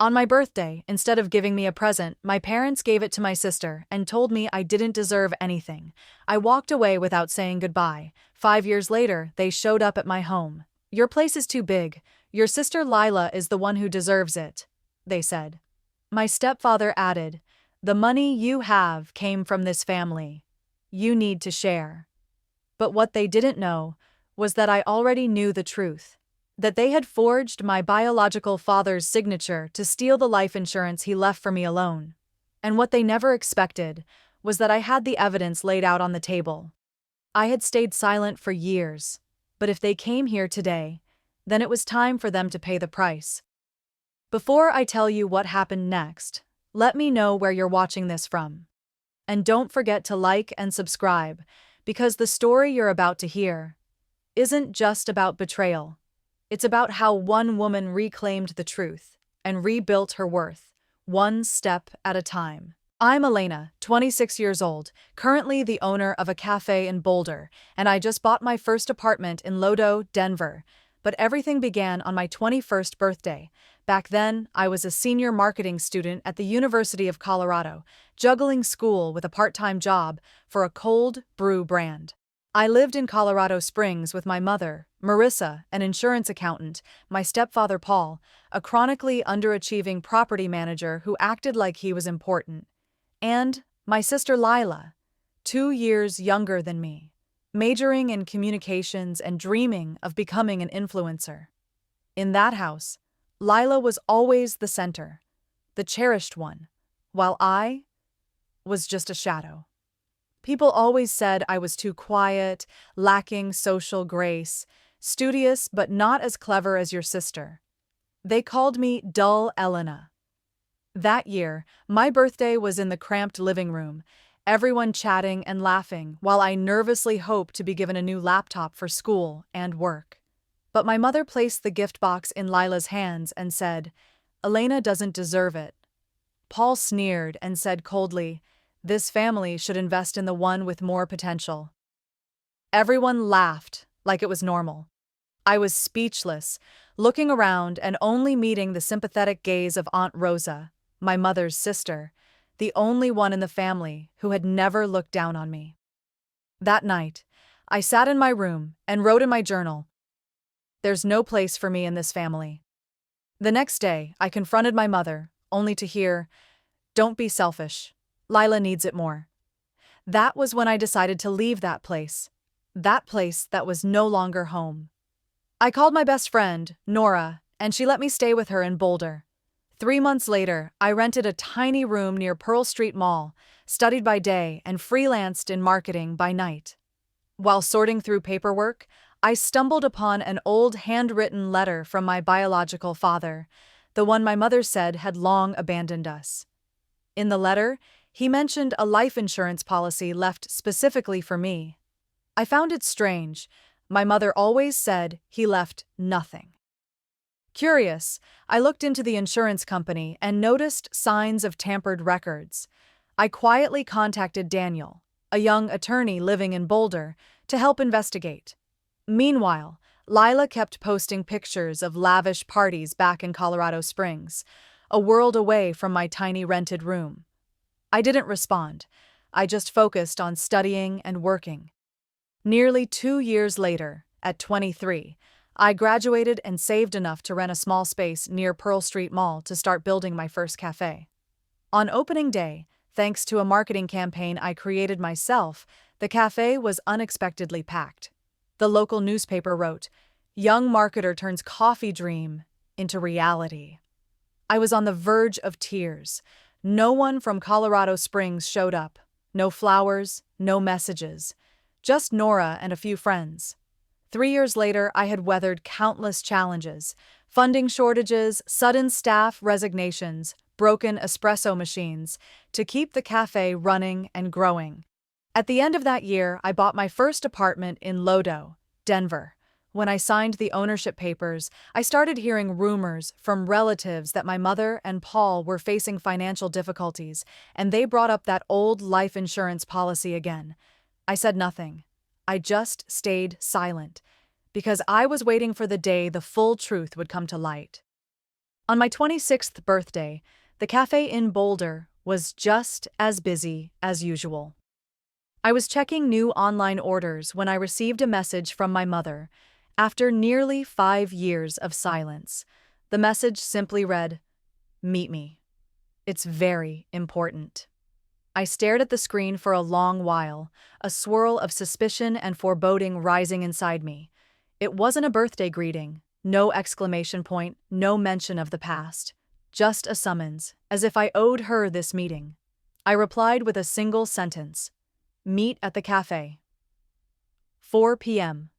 On my birthday, instead of giving me a present, my parents gave it to my sister and told me I didn't deserve anything. I walked away without saying goodbye. 5 years later, they showed up at my home. "Your place is too big. Your sister Lila is the one who deserves it," they said. My stepfather added, "The money you have came from this family. You need to share." But what they didn't know was that I already knew the truth. That they had forged my biological father's signature to steal the life insurance he left for me alone. And what they never expected was that I had the evidence laid out on the table. I had stayed silent for years, but if they came here today, then it was time for them to pay the price. Before I tell you what happened next, let me know where you're watching this from. And don't forget to like and subscribe, because the story you're about to hear isn't just about betrayal. It's about how one woman reclaimed the truth and rebuilt her worth, one step at a time. I'm Elena, 26 years old, currently the owner of a cafe in Boulder, and I just bought my first apartment in Lodo, Denver. But everything began on my 21st birthday. Back then, I was a senior marketing student at the University of Colorado, juggling school with a part-time job for a cold brew brand. I lived in Colorado Springs with my mother, Marissa, an insurance accountant, my stepfather Paul, a chronically underachieving property manager who acted like he was important, and my sister Lila, 2 years younger than me, majoring in communications and dreaming of becoming an influencer. In that house, Lila was always the center, the cherished one, while I was just a shadow. People always said I was too quiet, lacking social grace, studious but not as clever as your sister. They called me Dull Elena. That year, my birthday was in the cramped living room, everyone chatting and laughing while I nervously hoped to be given a new laptop for school and work. But my mother placed the gift box in Lila's hands and said, "Elena doesn't deserve it." Paul sneered and said coldly, "This family should invest in the one with more potential." Everyone laughed like it was normal. I was speechless, looking around and only meeting the sympathetic gaze of Aunt Rosa, my mother's sister, the only one in the family who had never looked down on me. That night, I sat in my room and wrote in my journal, "There's no place for me in this family." The next day, I confronted my mother, only to hear, "Don't be selfish. Lila needs it more." That was when I decided to leave that place that was no longer home. I called my best friend, Nora, and she let me stay with her in Boulder. 3 months later, I rented a tiny room near Pearl Street Mall, studied by day and freelanced in marketing by night. While sorting through paperwork, I stumbled upon an old handwritten letter from my biological father, the one my mother said had long abandoned us. In the letter, he mentioned a life insurance policy left specifically for me. I found it strange. My mother always said he left nothing. Curious, I looked into the insurance company and noticed signs of tampered records. I quietly contacted Daniel, a young attorney living in Boulder, to help investigate. Meanwhile, Lila kept posting pictures of lavish parties back in Colorado Springs, a world away from my tiny rented room. I didn't respond. I just focused on studying and working. Nearly 2 years later, at 23, I graduated and saved enough to rent a small space near Pearl Street Mall to start building my first cafe. On opening day, thanks to a marketing campaign I created myself, the cafe was unexpectedly packed. The local newspaper wrote, "Young marketer turns coffee dream into reality." I was on the verge of tears. No one from Colorado Springs showed up. No flowers, no messages. Just Nora and a few friends. 3 years later, I had weathered countless challenges: funding shortages, sudden staff resignations, broken espresso machines, to keep the cafe running and growing. At the end of that year, I bought my first apartment in Lodo, Denver. When I signed the ownership papers, I started hearing rumors from relatives that my mother and Paul were facing financial difficulties, and they brought up that old life insurance policy again. I said nothing. I just stayed silent, because I was waiting for the day the full truth would come to light. On my 26th birthday, the cafe in Boulder was just as busy as usual. I was checking new online orders when I received a message from my mother. After nearly 5 years of silence, the message simply read, "Meet me. It's very important." I stared at the screen for a long while, a swirl of suspicion and foreboding rising inside me. It wasn't a birthday greeting, no exclamation point, no mention of the past. Just a summons, as if I owed her this meeting. I replied with a single sentence. Meet at the cafe. 4 p.m.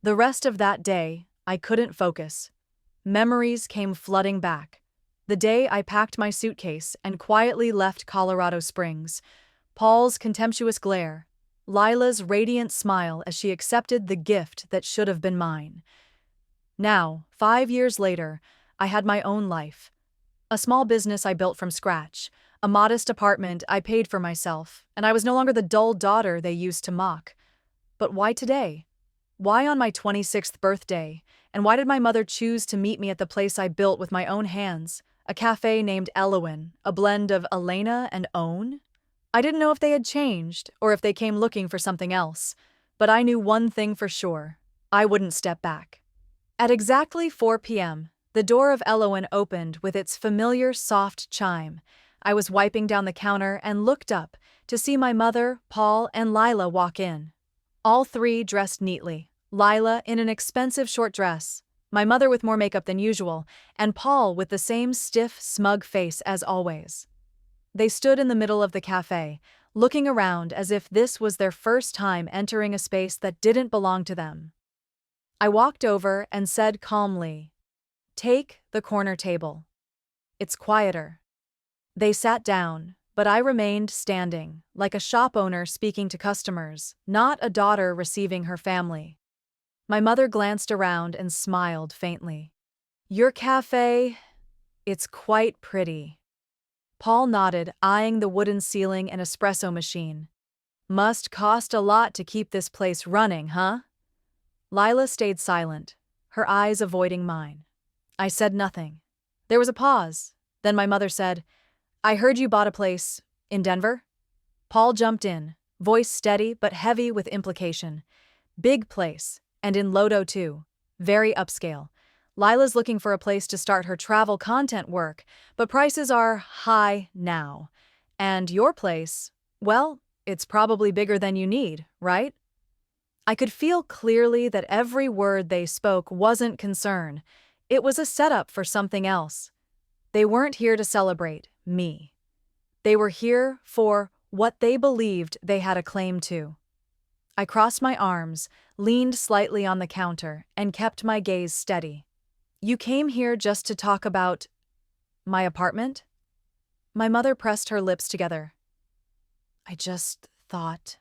The rest of that day, I couldn't focus. Memories came flooding back. The day I packed my suitcase and quietly left Colorado Springs. Paul's contemptuous glare. Lila's radiant smile as she accepted the gift that should have been mine. Now, 5 years later, I had my own life. A small business I built from scratch, a modest apartment I paid for myself, and I was no longer the dull daughter they used to mock. But why today? Why on my 26th birthday? And why did my mother choose to meet me at the place I built with my own hands? A cafe named Elowin, a blend of Elena and Own? I didn't know if they had changed, or if they came looking for something else. But I knew one thing for sure. I wouldn't step back. At exactly 4 p.m., the door of Elowin opened with its familiar soft chime. I was wiping down the counter and looked up to see my mother, Paul, and Lila walk in. All three dressed neatly, Lila in an expensive short dress, my mother with more makeup than usual, and Paul with the same stiff, smug face as always. They stood in the middle of the cafe, looking around as if this was their first time entering a space that didn't belong to them. I walked over and said calmly, "Take the corner table. It's quieter." They sat down, but I remained standing, like a shop owner speaking to customers, not a daughter receiving her family. My mother glanced around and smiled faintly. "Your cafe? It's quite pretty." Paul nodded, eyeing the wooden ceiling and espresso machine. "Must cost a lot to keep this place running, huh?" Lila stayed silent, her eyes avoiding mine. I said nothing. There was a pause. Then my mother said, "I heard you bought a place in Denver?" Paul jumped in, voice steady but heavy with implication. "Big place, and in Lodo too. Very upscale. Lila's looking for a place to start her travel content work, but prices are high now. And your place, well, it's probably bigger than you need, right?" I could feel clearly that every word they spoke wasn't concern. It was a setup for something else. They weren't here to celebrate me. They were here for what they believed they had a claim to. I crossed my arms, leaned slightly on the counter, and kept my gaze steady. "You came here just to talk about my apartment?" My mother pressed her lips together. "I just thought,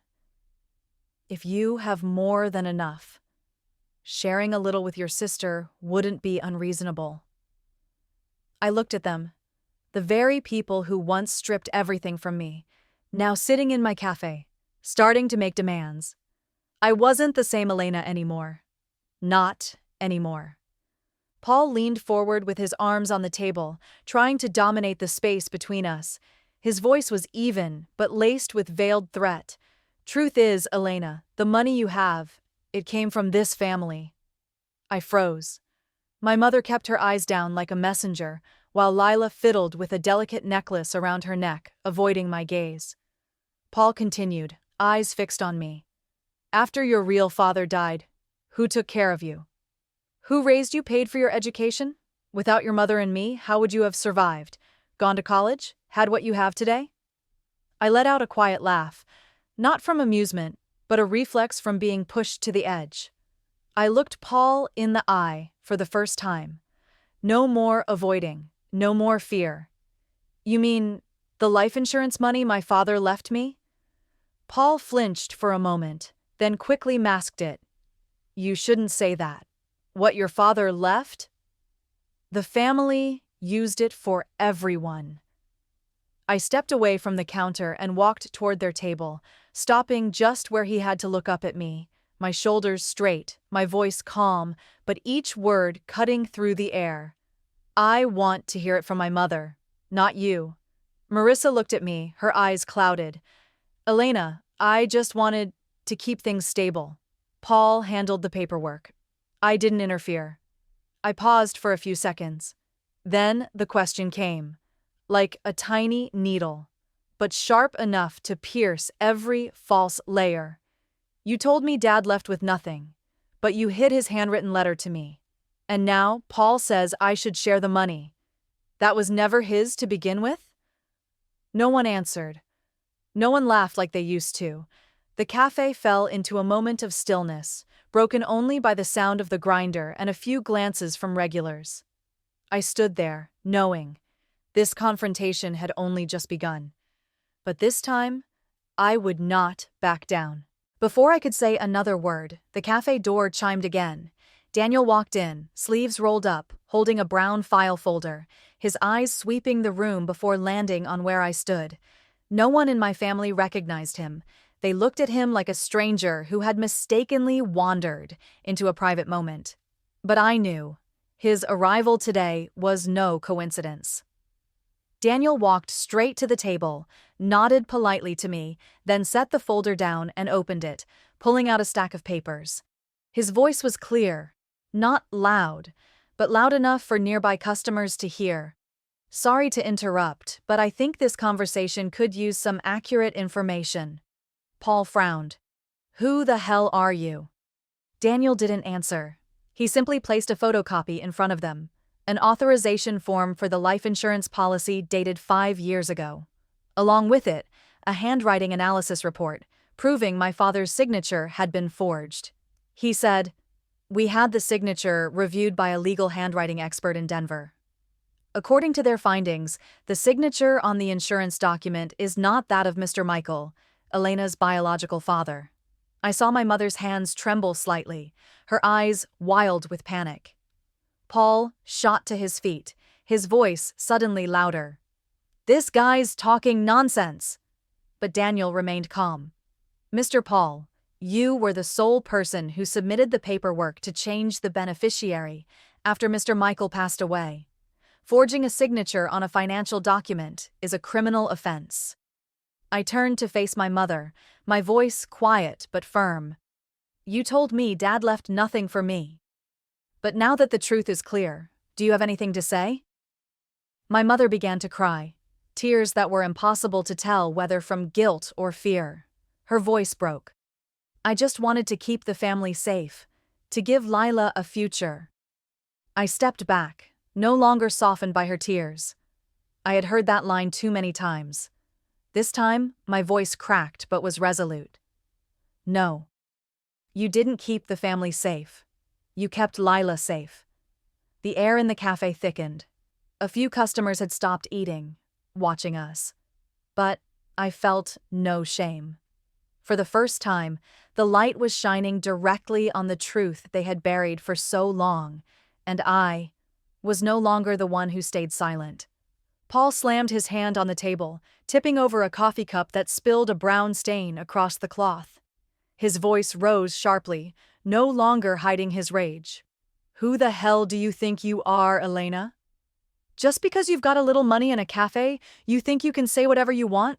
if you have more than enough, sharing a little with your sister wouldn't be unreasonable." I looked at them, the very people who once stripped everything from me, now sitting in my cafe, starting to make demands. I wasn't the same Elena anymore. Not anymore. Paul leaned forward with his arms on the table, trying to dominate the space between us. His voice was even, but laced with veiled threat. "Truth is, Elena, the money you have, it came from this family." I froze. My mother kept her eyes down like a messenger, while Lila fiddled with a delicate necklace around her neck, avoiding my gaze. Paul continued, eyes fixed on me. "After your real father died, who took care of you? Who raised you, paid for your education? Without your mother and me, how would you have survived? Gone to college? Had what you have today?" I let out a quiet laugh, not from amusement, but a reflex from being pushed to the edge. I looked Paul in the eye for the first time. No more avoiding, no more fear. "You mean the life insurance money my father left me?" Paul flinched for a moment, then quickly masked it. "You shouldn't say that. What your father left? The family used it for everyone." I stepped away from the counter and walked toward their table, stopping just where he had to look up at me, my shoulders straight, my voice calm, but each word cutting through the air. I want to hear it from my mother, not you. Marissa looked at me, her eyes clouded. Elena, I just wanted to keep things stable. Paul handled the paperwork. I didn't interfere. I paused for a few seconds. Then the question came, like a tiny needle, but sharp enough to pierce every false layer. You told me Dad left with nothing, but you hid his handwritten letter to me. And now Paul says I should share the money. That was never his to begin with? No one answered. No one laughed like they used to. The cafe fell into a moment of stillness, broken only by the sound of the grinder and a few glances from regulars. I stood there, knowing this confrontation had only just begun. But this time, I would not back down. Before I could say another word, the cafe door chimed again. Daniel walked in, sleeves rolled up, holding a brown file folder, his eyes sweeping the room before landing on where I stood. No one in my family recognized him. They looked at him like a stranger who had mistakenly wandered into a private moment. But I knew. His arrival today was no coincidence. Daniel walked straight to the table, nodded politely to me, then set the folder down and opened it, pulling out a stack of papers. His voice was clear, not loud, but loud enough for nearby customers to hear. Sorry to interrupt, but I think this conversation could use some accurate information. Paul frowned. Who the hell are you? Daniel didn't answer. He simply placed a photocopy in front of them, an authorization form for the life insurance policy dated 5 years ago. Along with it, a handwriting analysis report, proving my father's signature had been forged. He said, "We had the signature reviewed by a legal handwriting expert in Denver. According to their findings, the signature on the insurance document is not that of Mr. Michael, Elena's biological father." I saw my mother's hands tremble slightly, her eyes wild with panic. Paul shot to his feet, his voice suddenly louder. "This guy's talking nonsense!" But Daniel remained calm. "Mr. Paul, you were the sole person who submitted the paperwork to change the beneficiary after Mr. Michael passed away. Forging a signature on a financial document is a criminal offense." I turned to face my mother, my voice quiet but firm. "You told me Dad left nothing for me. But now that the truth is clear, do you have anything to say?" My mother began to cry, tears that were impossible to tell whether from guilt or fear. Her voice broke. "I just wanted to keep the family safe, to give Lila a future." I stepped back, no longer softened by her tears. I had heard that line too many times. This time, my voice cracked but was resolute. "No. You didn't keep the family safe. You kept Lila safe." The air in the cafe thickened. A few customers had stopped eating, watching us. But I felt no shame. For the first time, the light was shining directly on the truth they had buried for so long, and I was no longer the one who stayed silent. Paul slammed his hand on the table, tipping over a coffee cup that spilled a brown stain across the cloth. His voice rose sharply, no longer hiding his rage. "Who the hell do you think you are, Elena? Just because you've got a little money in a cafe, you think you can say whatever you want?"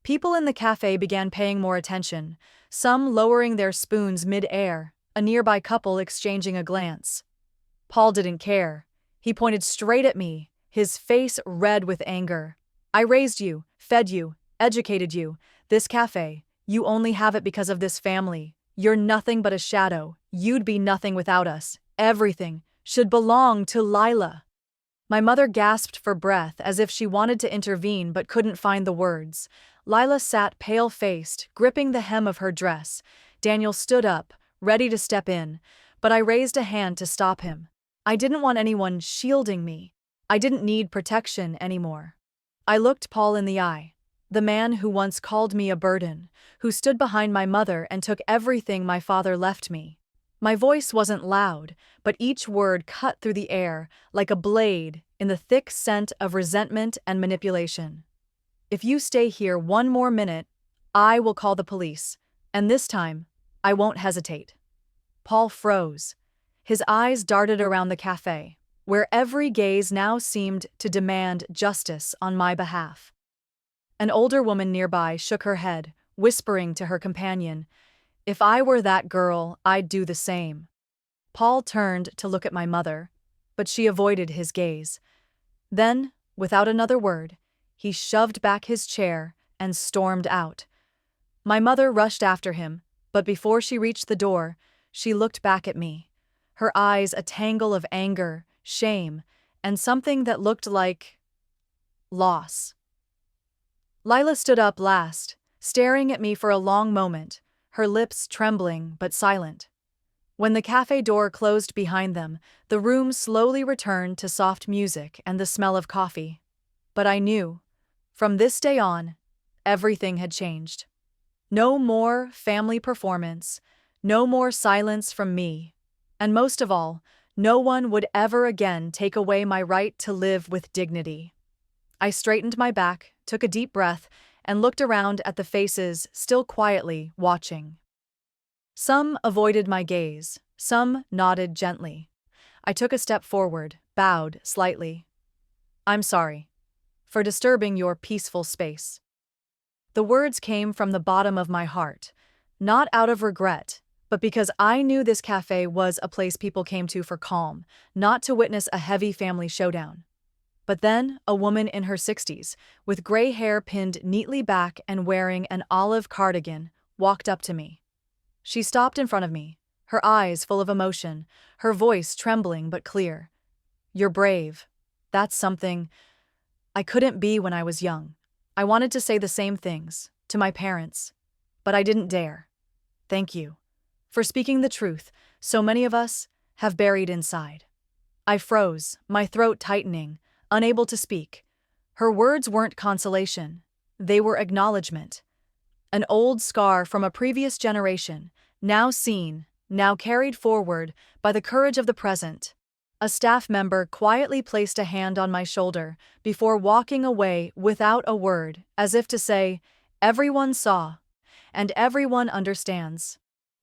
People in the cafe began paying more attention, some lowering their spoons mid-air, a nearby couple exchanging a glance. Paul didn't care. He pointed straight at me, his face red with anger. "I raised you, fed you, educated you. This cafe, you only have it because of this family. You're nothing but a shadow. You'd be nothing without us. Everything should belong to Lila." My mother gasped for breath as if she wanted to intervene but couldn't find the words. Lila sat pale-faced, gripping the hem of her dress. Daniel stood up, ready to step in, but I raised a hand to stop him. I didn't want anyone shielding me. I didn't need protection anymore. I looked Paul in the eye, the man who once called me a burden, who stood behind my mother and took everything my father left me. My voice wasn't loud, but each word cut through the air like a blade in the thick scent of resentment and manipulation. "If you stay here one more minute, I will call the police, and this time, I won't hesitate." Paul froze. His eyes darted around the cafe. where every gaze now seemed to demand justice on my behalf. An older woman nearby shook her head, whispering to her companion, "If I were that girl, I'd do the same." Paul turned to look at my mother, but she avoided his gaze. Then, without another word, he shoved back his chair and stormed out. My mother rushed after him, but before she reached the door, she looked back at me, her eyes a tangle of anger, shame, and something that looked like loss. Lila stood up last, staring at me for a long moment, her lips trembling but silent. When the cafe door closed behind them, the room slowly returned to soft music and the smell of coffee. But I knew, from this day on, everything had changed. No more family performance, no more silence from me, and most of all, no one would ever again take away my right to live with dignity. I straightened my back, took a deep breath, and looked around at the faces still quietly watching. Some avoided my gaze, some nodded gently. I took a step forward, bowed slightly. "I'm sorry for disturbing your peaceful space." The words came from the bottom of my heart, not out of regret, but because I knew this cafe was a place people came to for calm, not to witness a heavy family showdown. But then, a woman in her 60s, with gray hair pinned neatly back and wearing an olive cardigan, walked up to me. She stopped in front of me, her eyes full of emotion, her voice trembling but clear. "You're brave. That's something I couldn't be when I was young. I wanted to say the same things, to my parents, but I didn't dare. Thank you for speaking the truth so many of us have buried inside." I froze, my throat tightening, unable to speak. Her words weren't consolation. They were acknowledgement. An old scar from a previous generation, now seen, now carried forward by the courage of the present. A staff member quietly placed a hand on my shoulder before walking away without a word, as if to say, "Everyone saw, and everyone understands."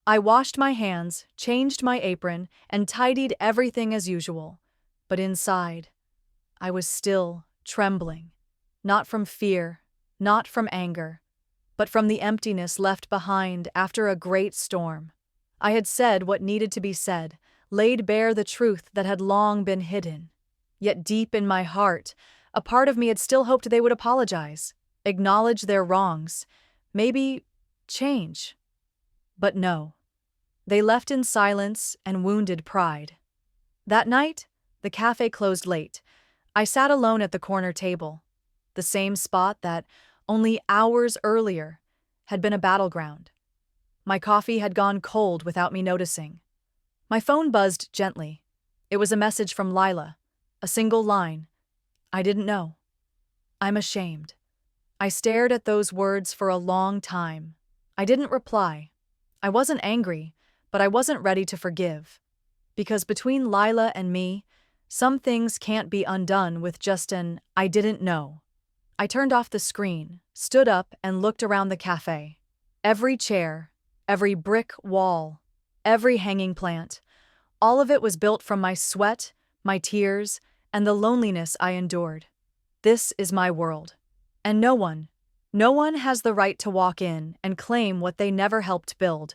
I washed my hands, changed my apron, and tidied everything as usual. But inside, I was still trembling. Not from fear, not from anger, but from the emptiness left behind after a great storm. I had said what needed to be said, laid bare the truth that had long been hidden. Yet deep in my heart, a part of me had still hoped they would apologize, acknowledge their wrongs, maybe change. But no. They left in silence and wounded pride. That night, the cafe closed late. I sat alone at the corner table, the same spot that, only hours earlier, had been a battleground. My coffee had gone cold without me noticing. My phone buzzed gently. It was a message from Lila, a single line. "I didn't know. I'm ashamed." I stared at those words for a long time. I didn't reply. I wasn't angry, but I wasn't ready to forgive. Because between Lila and me, some things can't be undone with just an "I didn't know." I turned off the screen, stood up, and looked around the cafe. Every chair, every brick wall, every hanging plant, all of it was built from my sweat, my tears, and the loneliness I endured. This is my world. And no one has the right to walk in and claim what they never helped build.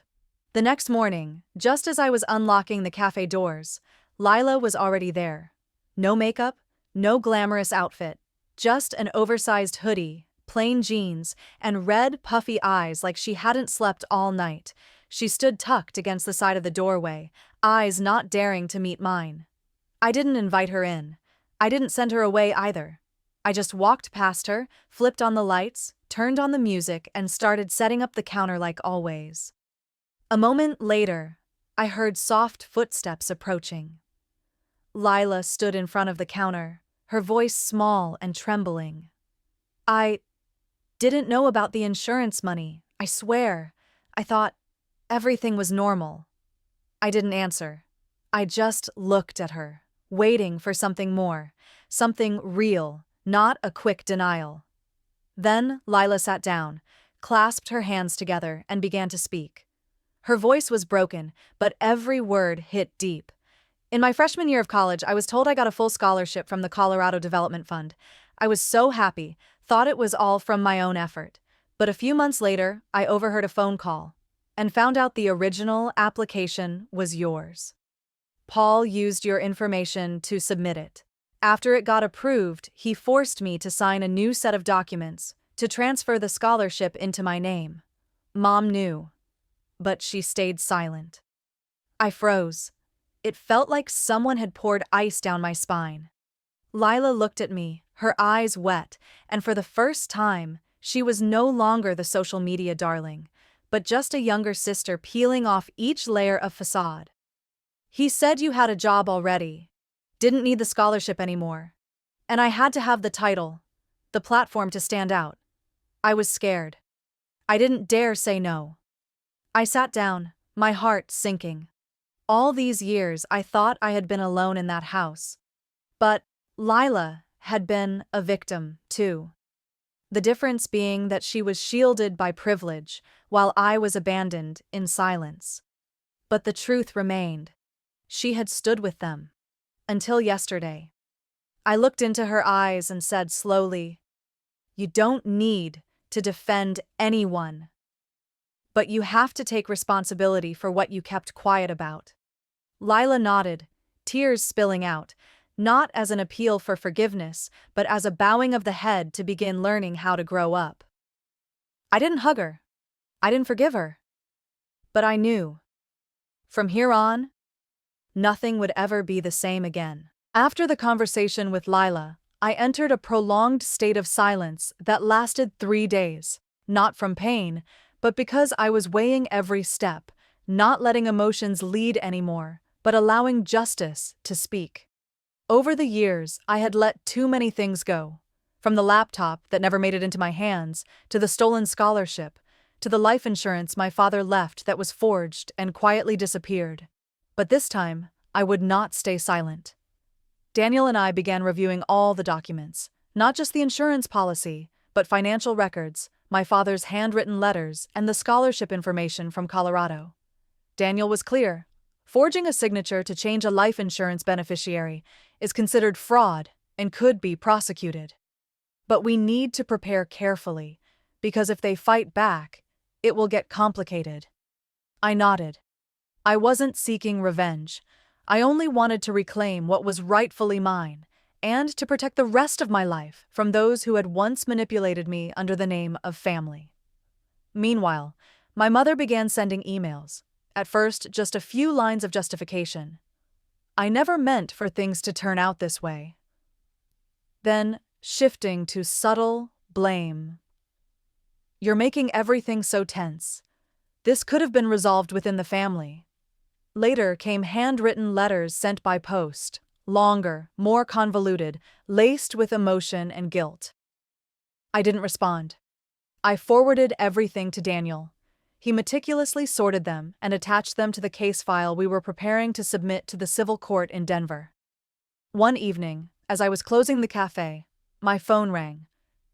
The next morning, just as I was unlocking the cafe doors, Lila was already there. No makeup, no glamorous outfit, just an oversized hoodie, plain jeans, and red, puffy eyes like she hadn't slept all night. She stood tucked against the side of the doorway, eyes not daring to meet mine. I didn't invite her in. I didn't send her away either. I just walked past her, flipped on the lights, turned on the music, and started setting up the counter like always. A moment later, I heard soft footsteps approaching. Lila stood in front of the counter, her voice small and trembling. "I didn't know about the insurance money, I swear. I thought everything was normal." I didn't answer. I just looked at her, waiting for something more, something real, not a quick denial. Then Lila sat down, clasped her hands together, and began to speak. Her voice was broken, but every word hit deep. In my freshman year of college, I was told I got a full scholarship from the Colorado Development Fund. I was so happy, thought it was all from my own effort. But a few months later, I overheard a phone call and found out the original application was yours. Paul used your information to submit it. After it got approved, he forced me to sign a new set of documents to transfer the scholarship into my name. Mom knew, but she stayed silent. I froze. It felt like someone had poured ice down my spine. Lila looked at me, her eyes wet, and for the first time, she was no longer the social media darling, but just a younger sister peeling off each layer of facade. He said you had a job already, didn't need the scholarship anymore, and I had to have the title, the platform to stand out. I was scared. I didn't dare say no. I sat down, my heart sinking. All these years I thought I had been alone in that house. But Lila had been a victim, too. The difference being that she was shielded by privilege, while I was abandoned in silence. But the truth remained. She had stood with them. Until yesterday. I looked into her eyes and said slowly, "You don't need to defend anyone. But you have to take responsibility for what you kept quiet about." Lila nodded, tears spilling out, not as an appeal for forgiveness, but as a bowing of the head to begin learning how to grow up. I didn't hug her. I didn't forgive her. But I knew. From here on, nothing would ever be the same again. After the conversation with Lila, I entered a prolonged state of silence that lasted 3 days, not from pain, but because I was weighing every step, not letting emotions lead anymore, but allowing justice to speak. Over the years, I had let too many things go. From the laptop that never made it into my hands, to the stolen scholarship, to the life insurance my father left that was forged and quietly disappeared. But this time, I would not stay silent. Daniel and I began reviewing all the documents, not just the insurance policy, but financial records, my father's handwritten letters, and the scholarship information from Colorado. Daniel was clear. Forging a signature to change a life insurance beneficiary is considered fraud and could be prosecuted. But we need to prepare carefully, because if they fight back, it will get complicated. I nodded. I wasn't seeking revenge. I only wanted to reclaim what was rightfully mine, and to protect the rest of my life from those who had once manipulated me under the name of family. Meanwhile, my mother began sending emails. At first, just a few lines of justification. I never meant for things to turn out this way. Then, shifting to subtle blame. "You're making everything so tense. This could have been resolved within the family." Later came handwritten letters sent by post, longer, more convoluted, laced with emotion and guilt. I didn't respond. I forwarded everything to Daniel. He meticulously sorted them and attached them to the case file we were preparing to submit to the civil court in Denver. One evening, as I was closing the cafe, my phone rang.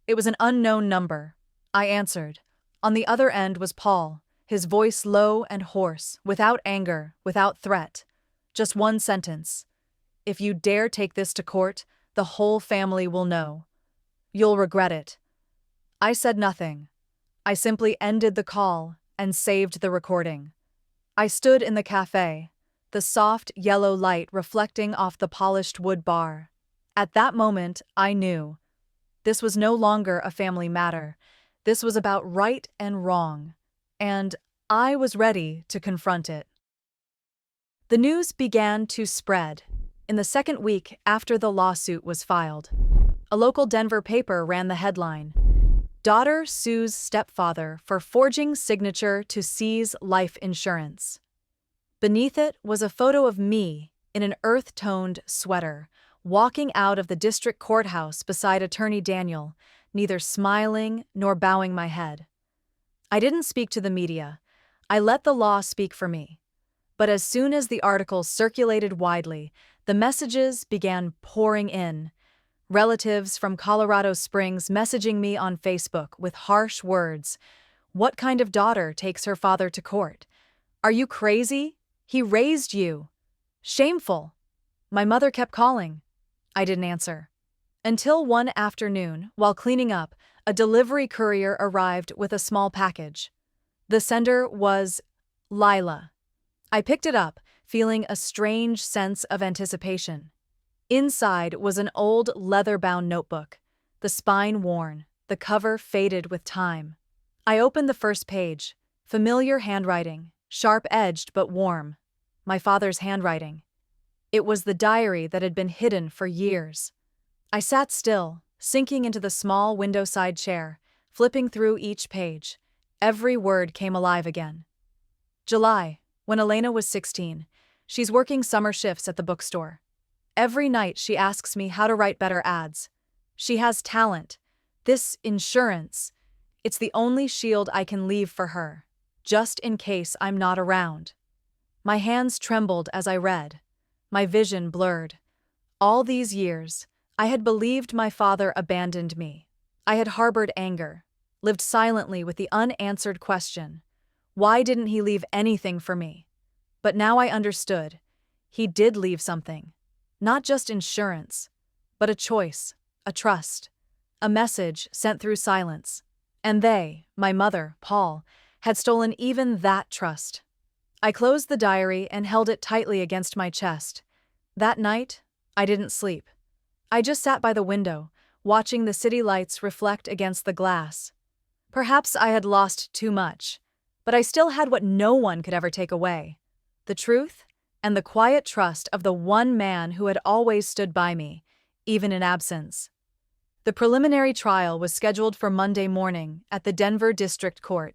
It was an unknown number. I answered. On the other end was Paul, his voice low and hoarse, without anger, without threat. Just one sentence. "If you dare take this to court, the whole family will know. You'll regret it." I said nothing. I simply ended the call and saved the recording. I stood in the cafe, the soft yellow light reflecting off the polished wood bar. At that moment, I knew. This was no longer a family matter. This was about right and wrong, and I was ready to confront it. The news began to spread. In the second week after the lawsuit was filed, a local Denver paper ran the headline, "Daughter sues stepfather for forging signature to seize life insurance." Beneath it was a photo of me in an earth-toned sweater, walking out of the district courthouse beside Attorney Daniel, neither smiling nor bowing my head. I didn't speak to the media. I let the law speak for me. But as soon as the article circulated widely, the messages began pouring in. Relatives from Colorado Springs messaging me on Facebook with harsh words. "What kind of daughter takes her father to court? Are you crazy? He raised you. Shameful." My mother kept calling. I didn't answer. Until one afternoon, while cleaning up, a delivery courier arrived with a small package. The sender was Lila. I picked it up, feeling a strange sense of anticipation. Inside was an old leather-bound notebook, the spine worn, the cover faded with time. I opened the first page. Familiar handwriting, sharp-edged but warm. My father's handwriting. It was the diary that had been hidden for years. I sat still, sinking into the small window-side chair, flipping through each page. Every word came alive again. July, when Elena was 16. She's working summer shifts at the bookstore. Every night she asks me how to write better ads. She has talent. This insurance. It's the only shield I can leave for her, just in case I'm not around. My hands trembled as I read. My vision blurred. All these years, I had believed my father abandoned me. I had harbored anger, lived silently with the unanswered question, why didn't he leave anything for me? But now I understood. He did leave something. Not just insurance, but a choice, a trust, a message sent through silence. And they, my mother, Paul, had stolen even that trust. I closed the diary and held it tightly against my chest. That night, I didn't sleep. I just sat by the window, watching the city lights reflect against the glass. Perhaps I had lost too much, but I still had what no one could ever take away: the truth and the quiet trust of the one man who had always stood by me, even in absence. The preliminary trial was scheduled for Monday morning at the Denver District Court.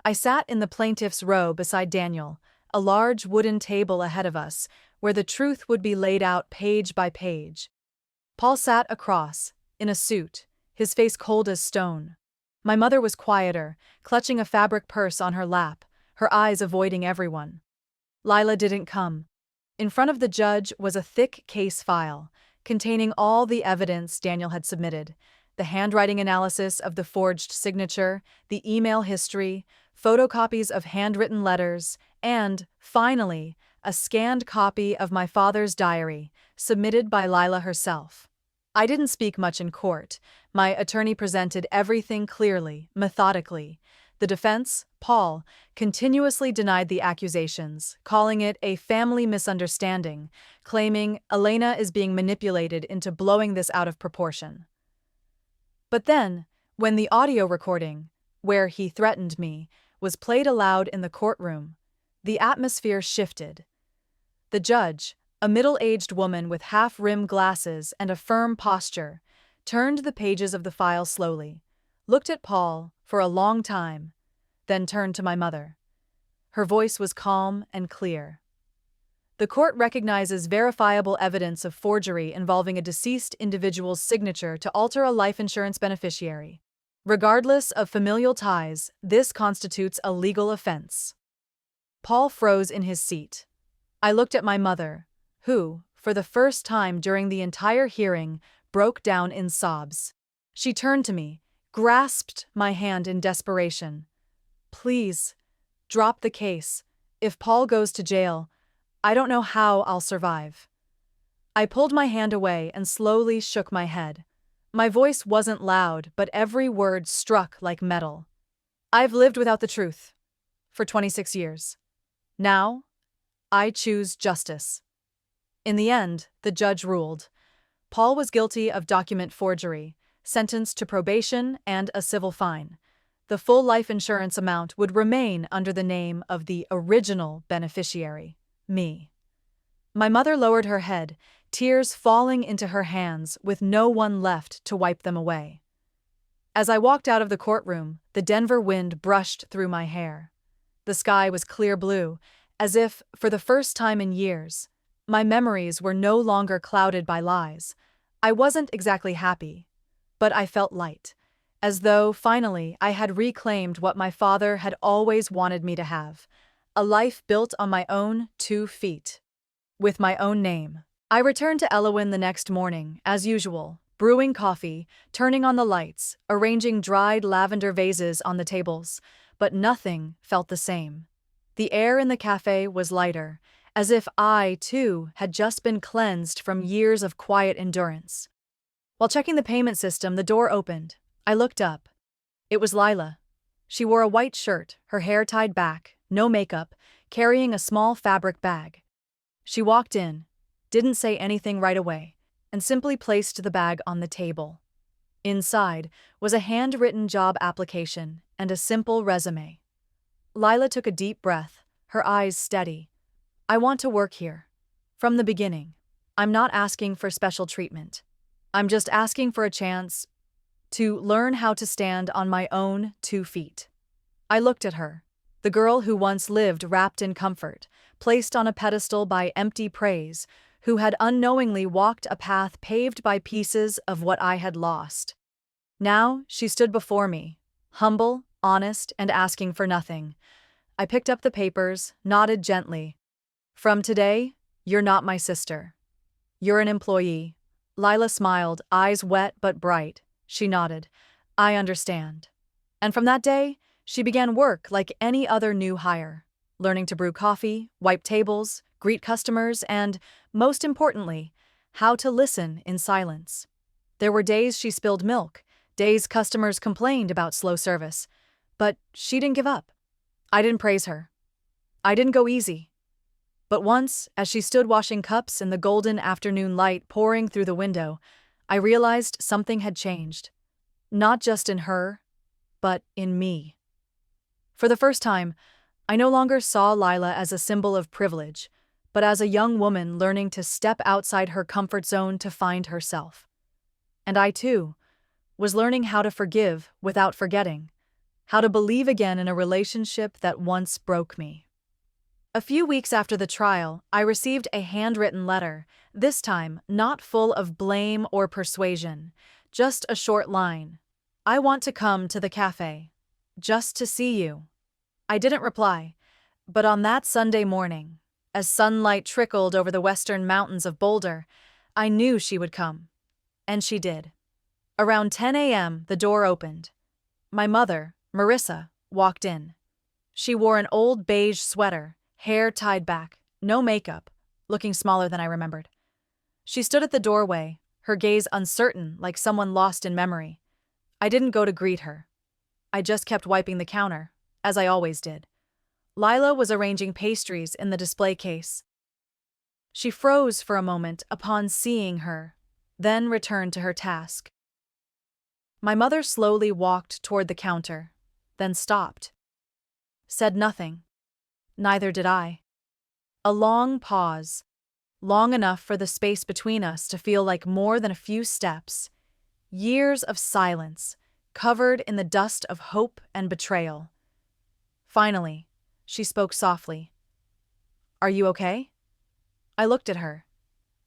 I sat in the plaintiff's row beside Daniel, a large wooden table ahead of us, where the truth would be laid out page by page. Paul sat across, in a suit, his face cold as stone. My mother was quieter, clutching a fabric purse on her lap, her eyes avoiding everyone. Lila didn't come. In front of the judge was a thick case file, containing all the evidence Daniel had submitted: the handwriting analysis of the forged signature, the email history, photocopies of handwritten letters, and, finally, a scanned copy of my father's diary, submitted by Lila herself. I didn't speak much in court. My attorney presented everything clearly, methodically. The defense, Paul, continuously denied the accusations, calling it a family misunderstanding, claiming Elena is being manipulated into blowing this out of proportion. But then, when the audio recording, where he threatened me, was played aloud in the courtroom, the atmosphere shifted. The judge, a middle-aged woman with half-rimmed glasses and a firm posture, turned the pages of the file slowly, looked at Paul for a long time, then turned to my mother. Her voice was calm and clear. The court recognizes verifiable evidence of forgery involving a deceased individual's signature to alter a life insurance beneficiary. Regardless of familial ties, this constitutes a legal offense. Paul froze in his seat. I looked at my mother, who, for the first time during the entire hearing, broke down in sobs. She turned to me, grasped my hand in desperation. Please, drop the case. If Paul goes to jail, I don't know how I'll survive. I pulled my hand away and slowly shook my head. My voice wasn't loud, but every word struck like metal. I've lived without the truth for 26 years. Now, I choose justice. In the end, the judge ruled. Paul was guilty of document forgery, sentenced to probation and a civil fine. The full life insurance amount would remain under the name of the original beneficiary, me. My mother lowered her head, tears falling into her hands with no one left to wipe them away. As I walked out of the courtroom, the Denver wind brushed through my hair. The sky was clear blue, as if, for the first time in years, my memories were no longer clouded by lies. I wasn't exactly happy, but I felt light, as though, finally, I had reclaimed what my father had always wanted me to have: a life built on my own 2 feet. With my own name. I returned to Elowin the next morning, as usual, brewing coffee, turning on the lights, arranging dried lavender vases on the tables, but nothing felt the same. The air in the cafe was lighter, as if I, too, had just been cleansed from years of quiet endurance. While checking the payment system, the door opened. I looked up. It was Lila. She wore a white shirt, her hair tied back, no makeup, carrying a small fabric bag. She walked in, didn't say anything right away, and simply placed the bag on the table. Inside was a handwritten job application and a simple resume. Lila took a deep breath, her eyes steady. I want to work here. From the beginning. I'm not asking for special treatment. I'm just asking for a chance to learn how to stand on my own 2 feet. I looked at her, the girl who once lived wrapped in comfort, placed on a pedestal by empty praise, who had unknowingly walked a path paved by pieces of what I had lost. Now she stood before me, humble, honest, and asking for nothing. I picked up the papers, nodded gently. From today, you're not my sister. You're an employee. Lila smiled, eyes wet but bright. She nodded. I understand. And from that day, she began work like any other new hire, learning to brew coffee, wipe tables, greet customers, and, most importantly, how to listen in silence. There were days she spilled milk, days customers complained about slow service, but she didn't give up. I didn't praise her. I didn't go easy. But once, as she stood washing cups in the golden afternoon light pouring through the window, I realized something had changed. Not just in her, but in me. For the first time, I no longer saw Lila as a symbol of privilege, but as a young woman learning to step outside her comfort zone to find herself. And I, too, was learning how to forgive without forgetting, how to believe again in a relationship that once broke me. A few weeks after the trial, I received a handwritten letter, this time not full of blame or persuasion, just a short line. I want to come to the cafe. Just to see you. I didn't reply, but on that Sunday morning, as sunlight trickled over the western mountains of Boulder, I knew she would come. And she did. Around 10 a.m., the door opened. My mother, Marissa, walked in. She wore an old beige sweater, hair tied back, no makeup, looking smaller than I remembered. She stood at the doorway, her gaze uncertain like someone lost in memory. I didn't go to greet her. I just kept wiping the counter, as I always did. Lila was arranging pastries in the display case. She froze for a moment upon seeing her, then returned to her task. My mother slowly walked toward the counter, then stopped. Said nothing. Neither did I. A long pause, long enough for the space between us to feel like more than a few steps. Years of silence, covered in the dust of hope and betrayal. Finally, she spoke softly. Are you okay? I looked at her.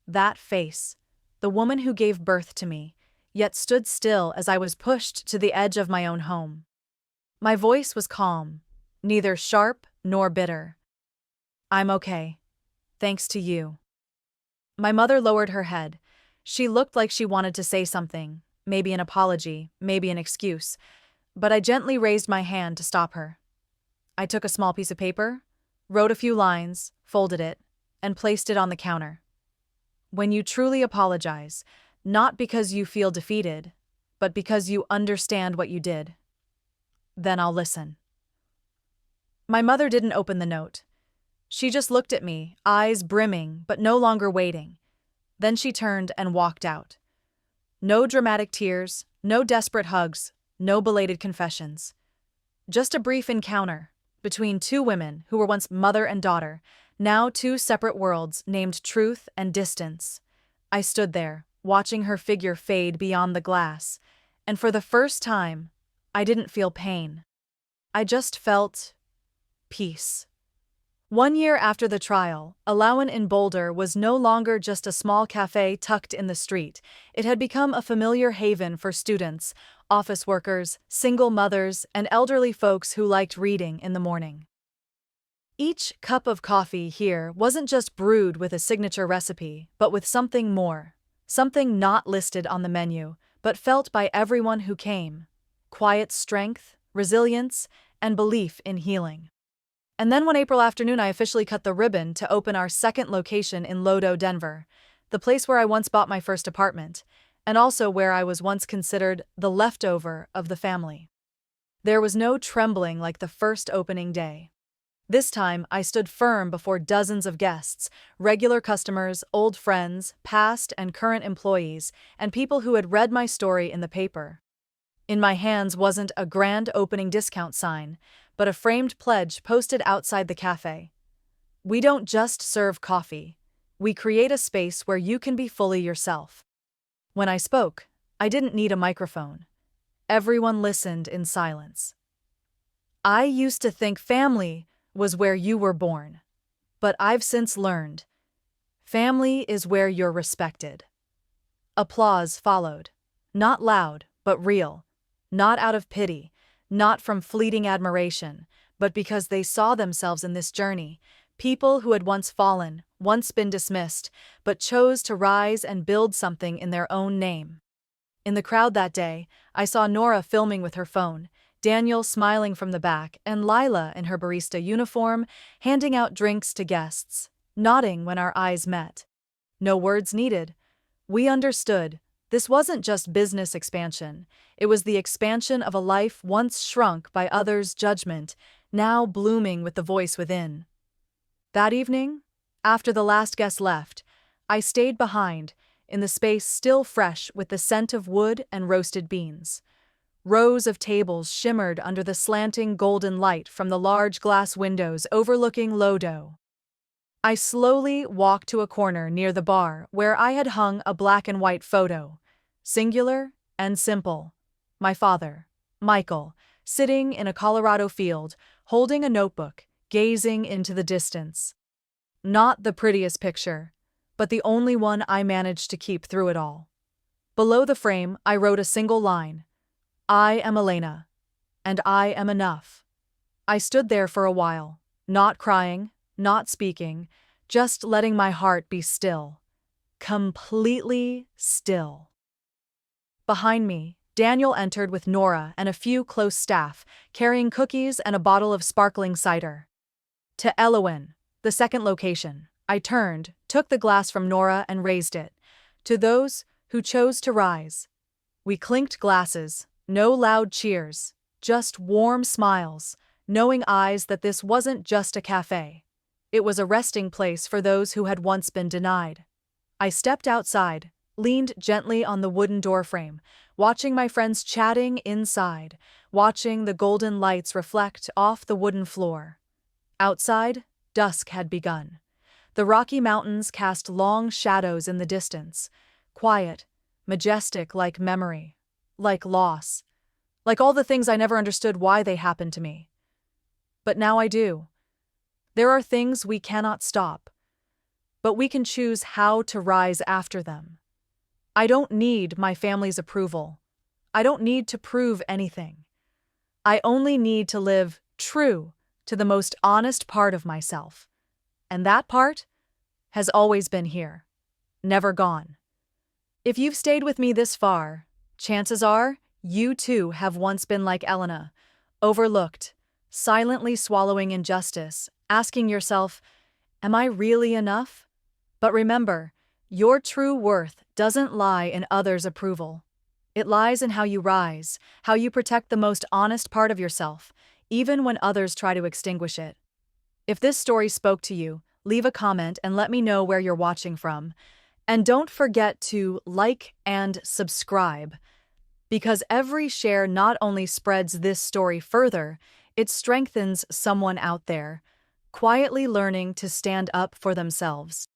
That face, the woman who gave birth to me, yet stood still as I was pushed to the edge of my own home. My voice was calm, neither sharp nor bitter. I'm okay. Thanks to you. My mother lowered her head. She looked like she wanted to say something, maybe an apology, maybe an excuse, but I gently raised my hand to stop her. I took a small piece of paper, wrote a few lines, folded it, and placed it on the counter. When you truly apologize, not because you feel defeated, but because you understand what you did, then I'll listen. My mother didn't open the note. She just looked at me, eyes brimming, but no longer waiting. Then she turned and walked out. No dramatic tears, no desperate hugs, no belated confessions. Just a brief encounter between 2 women who were once mother and daughter, now 2 separate worlds named truth and distance. I stood there, watching her figure fade beyond the glass, and for the first time, I didn't feel pain. I just felt peace. 1 year after the trial, Alawan in Boulder was no longer just a small cafe tucked in the street. It had become a familiar haven for students, office workers, single mothers, and elderly folks who liked reading in the morning. Each cup of coffee here wasn't just brewed with a signature recipe, but with something more, something not listed on the menu, but felt by everyone who came. Quiet strength, resilience, and belief in healing. And then one April afternoon, I officially cut the ribbon to open our second location in Lodo, Denver, the place where I once bought my first apartment, and also where I was once considered the leftover of the family. There was no trembling like the first opening day. This time, I stood firm before dozens of guests, regular customers, old friends, past and current employees, and people who had read my story in the paper. In my hands wasn't a grand opening discount sign, but a framed pledge posted outside the cafe. We don't just serve coffee. We create a space where you can be fully yourself. When I spoke, I didn't need a microphone. Everyone listened in silence. I used to think family was where you were born, but I've since learned family is where you're respected. Applause followed, not loud, but real, not out of pity, not from fleeting admiration, but because they saw themselves in this journey, people who had once fallen, once been dismissed, but chose to rise and build something in their own name. In the crowd that day, I saw Nora filming with her phone, Daniel smiling from the back, and Lila in her barista uniform, handing out drinks to guests, nodding when our eyes met. No words needed. We understood. This wasn't just business expansion. It was the expansion of a life once shrunk by others' judgment, now blooming with the voice within. That evening, after the last guest left, I stayed behind, in the space still fresh with the scent of wood and roasted beans. Rows of tables shimmered under the slanting golden light from the large glass windows overlooking Lodo. I slowly walked to a corner near the bar where I had hung a black and white photo, singular and simple. My father, Michael, sitting in a Colorado field, holding a notebook, gazing into the distance. Not the prettiest picture, but the only one I managed to keep through it all. Below the frame, I wrote a single line. I am Elena, and I am enough. I stood there for a while, not crying, not speaking, just letting my heart be still. Completely still. Behind me, Daniel entered with Nora and a few close staff, carrying cookies and a bottle of sparkling cider. To Elowen, the second location, I turned, took the glass from Nora and raised it. To those who chose to rise. We clinked glasses. No loud cheers, just warm smiles, knowing eyes that this wasn't just a cafe. It was a resting place for those who had once been denied. I stepped outside, leaned gently on the wooden doorframe, watching my friends chatting inside, watching the golden lights reflect off the wooden floor. Outside, dusk had begun. The Rocky Mountains cast long shadows in the distance, quiet, majestic like memory. Like loss. Like all the things I never understood why they happened to me. But now I do. There are things we cannot stop, but we can choose how to rise after them. I don't need my family's approval. I don't need to prove anything. I only need to live true to the most honest part of myself. And that part has always been here, never gone. If you've stayed with me this far, chances are you too have once been like Elena, overlooked, silently swallowing injustice, asking yourself, am I really enough? But remember, your true worth doesn't lie in others' approval. It lies in how you rise, how you protect the most honest part of yourself, even when others try to extinguish it. If this story spoke to you, leave a comment and let me know where you're watching from. And don't forget to like and subscribe, because every share not only spreads this story further, it strengthens someone out there, quietly learning to stand up for themselves.